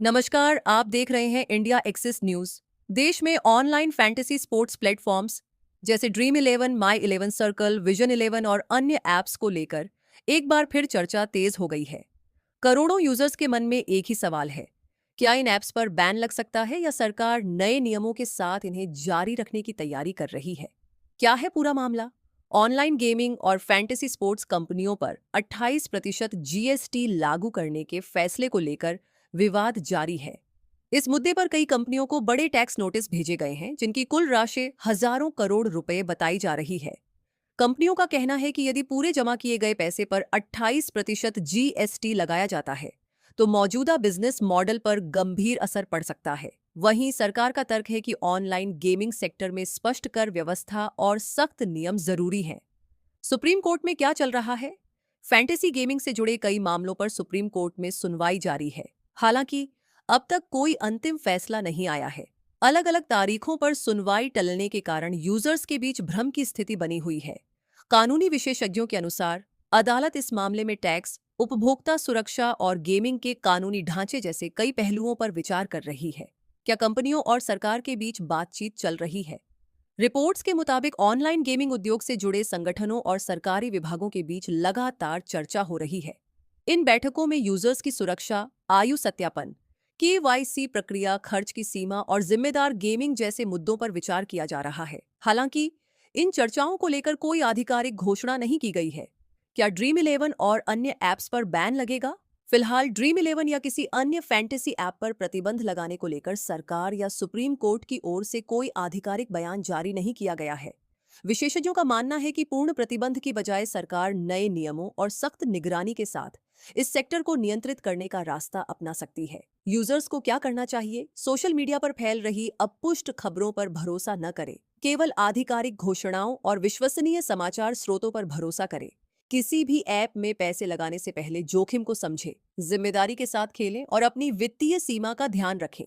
नमस्कार, आप देख रहे हैं इंडिया एक्सिस न्यूज। देश में ऑनलाइन फैंटेसी स्पोर्ट्स प्लेटफॉर्म्स जैसे ड्रीम इलेवन, माई इलेवन सर्कल, विजन इलेवन और अन्य ऐप्स को लेकर एक बार फिर चर्चा तेज हो गई है। करोड़ों यूजर्स के मन में एक ही सवाल है, क्या इन ऐप्स पर बैन लग सकता है या सरकार नए नियमों के साथ इन्हें जारी रखने की तैयारी कर रही है? क्या है पूरा मामला? ऑनलाइन गेमिंग और फैंटेसी स्पोर्ट्स कंपनियों पर 28% जीएसटी लागू करने के फैसले को लेकर विवाद जारी है। इस मुद्दे पर कई कंपनियों को बड़े टैक्स नोटिस भेजे गए हैं, जिनकी कुल राशि हजारों करोड़ रुपए बताई जा रही है। कंपनियों का कहना है कि यदि पूरे जमा किए गए पैसे पर 28% जीएसटी लगाया जाता है, तो मौजूदा बिजनेस मॉडल पर गंभीर असर पड़ सकता है। वहीं सरकार का तर्क है कि ऑनलाइन गेमिंग सेक्टर में स्पष्ट कर व्यवस्था और सख्त नियम जरूरी हैं। सुप्रीम कोर्ट में क्या चल रहा है? फैंटेसी गेमिंग से जुड़े कई मामलों पर सुप्रीम कोर्ट में सुनवाई जारी है। हालांकि अब तक कोई अंतिम फैसला नहीं आया है। अलग अलग तारीखों पर सुनवाई टलने के कारण यूजर्स के बीच भ्रम की स्थिति बनी हुई है। कानूनी विशेषज्ञों के अनुसार अदालत इस मामले में टैक्स, उपभोक्ता सुरक्षा और गेमिंग के कानूनी ढांचे जैसे कई पहलुओं पर विचार कर रही है। क्या कंपनियों और सरकार के बीच बातचीत चल रही है? रिपोर्ट्स के मुताबिक ऑनलाइन गेमिंग उद्योग से जुड़े संगठनों और सरकारी विभागों के बीच लगातार चर्चा हो रही है। इन बैठकों में यूजर्स की सुरक्षा, आयु सत्यापन, केवाईसी प्रक्रिया, खर्च की सीमा और जिम्मेदार गेमिंग जैसे मुद्दों पर विचार किया जा रहा है। हालांकि इन चर्चाओं को लेकर कोई आधिकारिक घोषणा नहीं की गई है। क्या ड्रीम इलेवन और अन्य ऐप्स पर बैन लगेगा? फिलहाल ड्रीम इलेवन या किसी अन्य फैंटेसी ऐप पर प्रतिबंध लगाने को लेकर सरकार या सुप्रीम कोर्ट की ओर से कोई आधिकारिक बयान जारी नहीं किया गया है। विशेषज्ञों का मानना है कि पूर्ण प्रतिबंध की बजाय सरकार नए नियमों और सख्त निगरानी के साथ इस सेक्टर को नियंत्रित करने का रास्ता अपना सकती है। यूजर्स को क्या करना चाहिए? सोशल मीडिया पर फैल रही अपुष्ट खबरों पर भरोसा न करें। केवल आधिकारिक घोषणाओं और विश्वसनीय समाचार स्रोतों पर भरोसा करें। किसी भी ऐप में पैसे लगाने से पहले जोखिम को समझें, जिम्मेदारी के साथ खेलें और अपनी वित्तीय सीमा का ध्यान रखें।